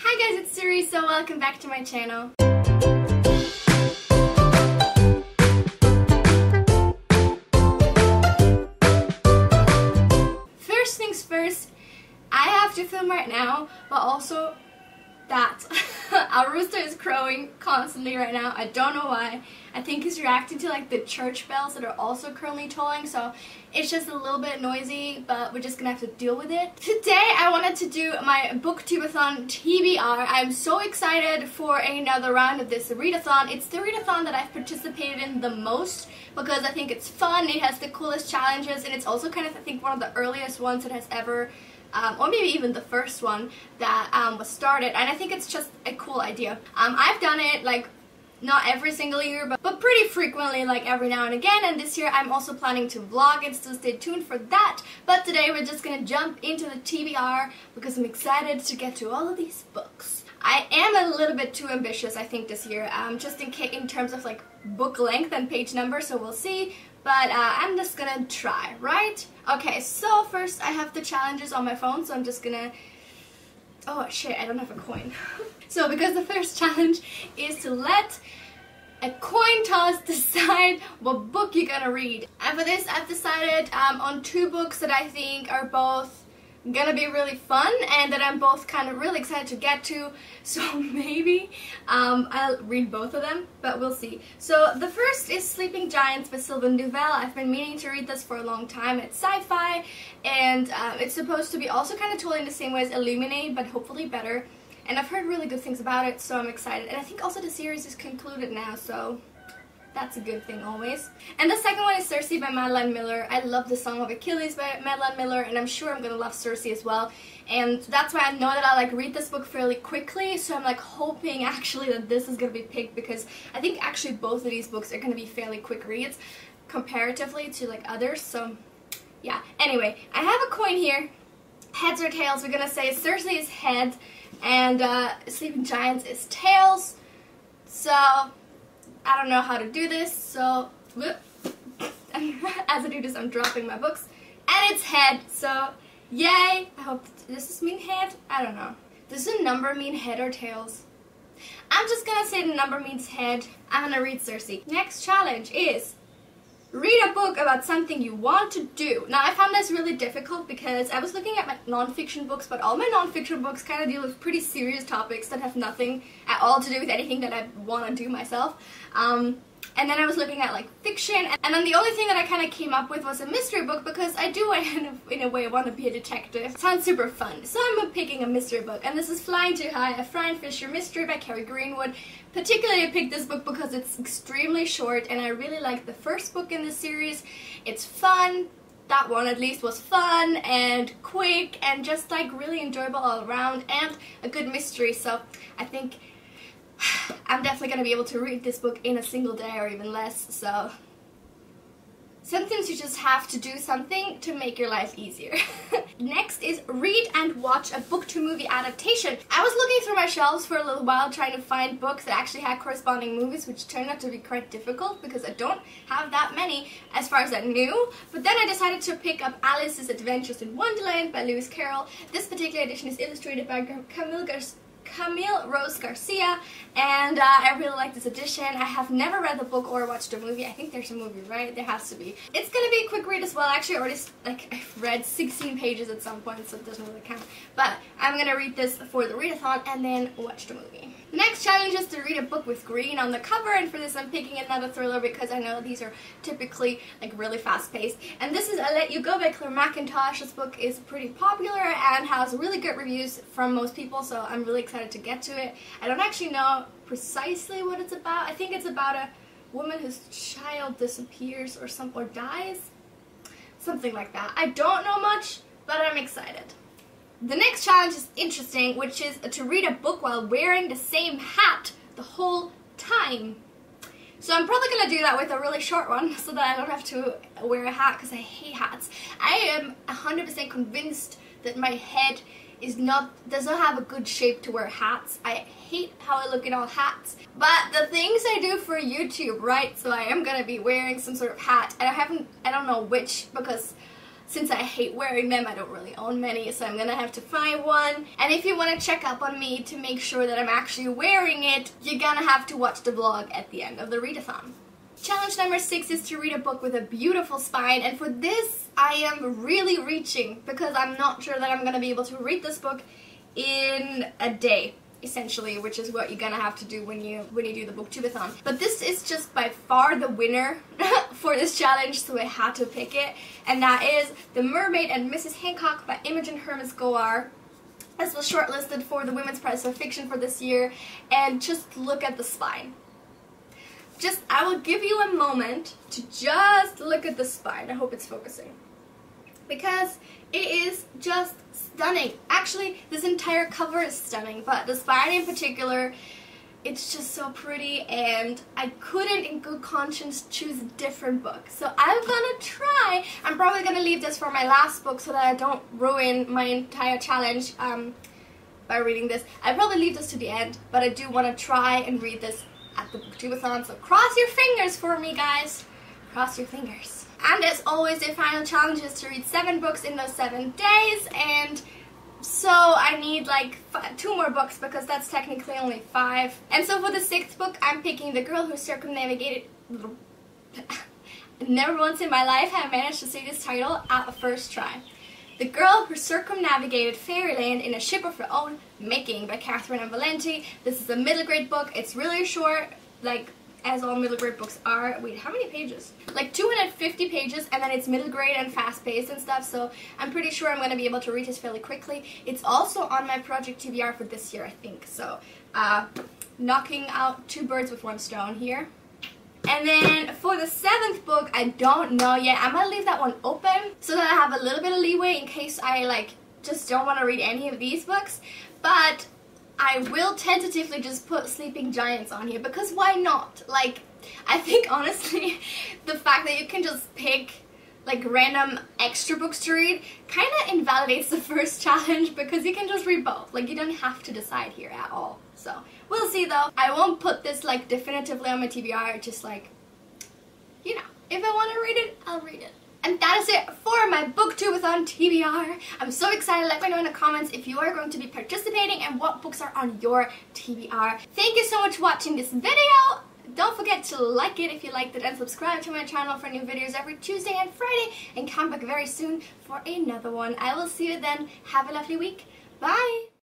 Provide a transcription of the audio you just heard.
Hi guys, it's Siri, so welcome back to my channel. First things first, I have to film right now, but also that our rooster is crowing constantly right now. I don't know why. I think he's reacting to like the church bells that are also currently tolling, so it's just a little bit noisy, but we're just gonna have to deal with it. Today I wanted to do my Booktube-A-Thon TBR. I'm so excited for another round of this readathon. It's the readathon that I've participated in the most because I think it's fun, it has the coolest challenges, and it's also kind of, I think, one of the earliest ones that has ever or maybe even the first one that was started, and I think it's just a cool idea. I've done it like not every single year, but pretty frequently, like every now and again, and this year I'm also planning to vlog it, so stay tuned for that. But today we're just gonna jump into the TBR because I'm excited to get to all of these books. I am a little bit too ambitious, I think, this year, just in terms of like book length and page number, so we'll see. But I'm just gonna try, right? Okay, so first I have the challenges on my phone, so I'm just gonna... Oh shit, I don't have a coin. So because the first challenge is to let a coin toss decide what book you're gonna read. And for this I've decided on two books that I think are both gonna be really fun and that I'm both kind of really excited to get to, so maybe I'll read both of them, but we'll see. So the first is Sleeping Giants by Sylvain Duval. I've been meaning to read this for a long time. It's sci-fi, and it's supposed to be also kind of told in the same way as Illuminate, but hopefully better, and I've heard really good things about it, so I'm excited. And I think also the series is concluded now, so that's a good thing always. And the second one is Circe by Madeline Miller. I love the Song of Achilles by Madeline Miller, and I'm sure I'm gonna love Circe as well. And that's why I know that I'll like read this book fairly quickly, so I'm like hoping actually that this is gonna be picked, because I think actually both of these books are gonna be fairly quick reads comparatively to like others, so yeah. Anyway, I have a coin here. Heads or tails, we're gonna say Circe is head and Sleeping Giants is tails. So I don't know how to do this, so as I do this I'm dropping my books, and it's head, so yay. I hope, does this mean head? I don't know. Does the number mean head or tails? I'm just gonna say the number means head. I'm gonna read Circe. Next challenge is read a book about something you want to do. Now I found this really difficult because I was looking at my non-fiction books, but all my non-fiction books kind of deal with pretty serious topics that have nothing at all to do with anything that I want to do myself. And then I was looking at like fiction, and then the only thing that I kind of came up with was a mystery book, because I do in a way want to be a detective. It sounds super fun, so I'm picking a mystery book, and this is Flying Too High, a Fry and Fisher mystery by Carrie Greenwood. Particularly I picked this book because it's extremely short, and I really like the first book in the series. It's fun. That one at least was fun and quick and just like really enjoyable all around, and a good mystery, so I think I'm definitely going to be able to read this book in a single day or even less, so sometimes you just have to do something to make your life easier. Next is read and watch a book-to-movie adaptation. I was looking through my shelves for a little while trying to find books that actually had corresponding movies, which turned out to be quite difficult because I don't have that many as far as I knew. But then I decided to pick up Alice's Adventures in Wonderland by Lewis Carroll. This particular edition is illustrated by Camille Rose Garcia, and I really like this edition. I have never read the book or watched the movie. I think there's a movie, right? There has to be. It's gonna be a quick read as well. Actually, I already I've read 16 pages at some point, so it doesn't really count. But I'm gonna read this for the readathon and then watch the movie. The next challenge is to read a book with green on the cover, and for this I'm picking another thriller because I know these are typically like really fast-paced. And this is I Let You Go by Claire McIntosh. This book is pretty popular and has really good reviews from most people, so I'm really excited to get to it. I don't actually know precisely what it's about. I think it's about a woman whose child disappears or dies. Something like that. I don't know much, but I'm excited. The next challenge is interesting, which is to read a book while wearing the same hat the whole time. So I'm probably going to do that with a really short one so that I don't have to wear a hat because I hate hats. I am 100% convinced that my head does not have a good shape to wear hats. I hate how I look in all hats. But the things I do for YouTube, right? So I am going to be wearing some sort of hat, and I don't know which, because since I hate wearing them, I don't really own many, so I'm gonna have to find one. And if you want to check up on me to make sure that I'm actually wearing it, you're gonna have to watch the vlog at the end of the readathon. Challenge number 6 is to read a book with a beautiful spine, and for this I am really reaching because I'm not sure that I'm gonna be able to read this book in a day, essentially, which is what you're gonna have to do when you do the Booktube-A-Thon. But this is just by far the winner for this challenge, so I had to pick it, and that is The Mermaid and Mrs. Hancock by Imogen Hermes Goar. This was shortlisted for the Women's Prize for Fiction for this year, and just look at the spine. I will give you a moment to just look at the spine. I hope it's focusing. Because it is just stunning. Actually, this entire cover is stunning, but the spine in particular, it's just so pretty, and I couldn't in good conscience choose a different book. So I'm gonna try. I'm probably gonna leave this for my last book so that I don't ruin my entire challenge by reading this. I'll probably leave this to the end, but I do want to try and read this at the Booktube-A-Thon, so cross your fingers for me, guys. Cross your fingers. And as always, the final challenge is to read 7 books in those 7 days, and so I need like 2 more books because that's technically only 5. And so for the 6th book, I'm picking The Girl Who Circumnavigated... Never once in my life have I managed to say this title at a first try. The Girl Who Circumnavigated Fairyland in a Ship of Her Own Making by Catherine and Valenti. This is a middle grade book. It's really short, like as all middle grade books are. Wait, how many pages? Like 250 pages, and then it's middle grade and fast paced and stuff, so I'm pretty sure I'm going to be able to read this fairly quickly. It's also on my project TBR for this year, I think, so knocking out 2 birds with 1 stone here. And then for the 7th book, I don't know yet. I'm gonna leave that one open so that I have a little bit of leeway in case I like just don't want to read any of these books. But I will tentatively just put Sleeping Giants on here because why not? Like, I think honestly, the fact that you can just pick like random extra books to read kind of invalidates the first challenge because you can just read both. Like, you don't have to decide here at all. So we'll see though. I won't put this like definitively on my TBR, just like, you know, if I want to read it, I'll read it. And that is it for my Booktube-A-Thon TBR. I'm so excited. Let me know in the comments if you are going to be participating and what books are on your TBR. Thank you so much for watching this video. Don't forget to like it if you liked it, and subscribe to my channel for new videos every Tuesday and Friday, and come back very soon for another one. I will see you then. Have a lovely week. Bye!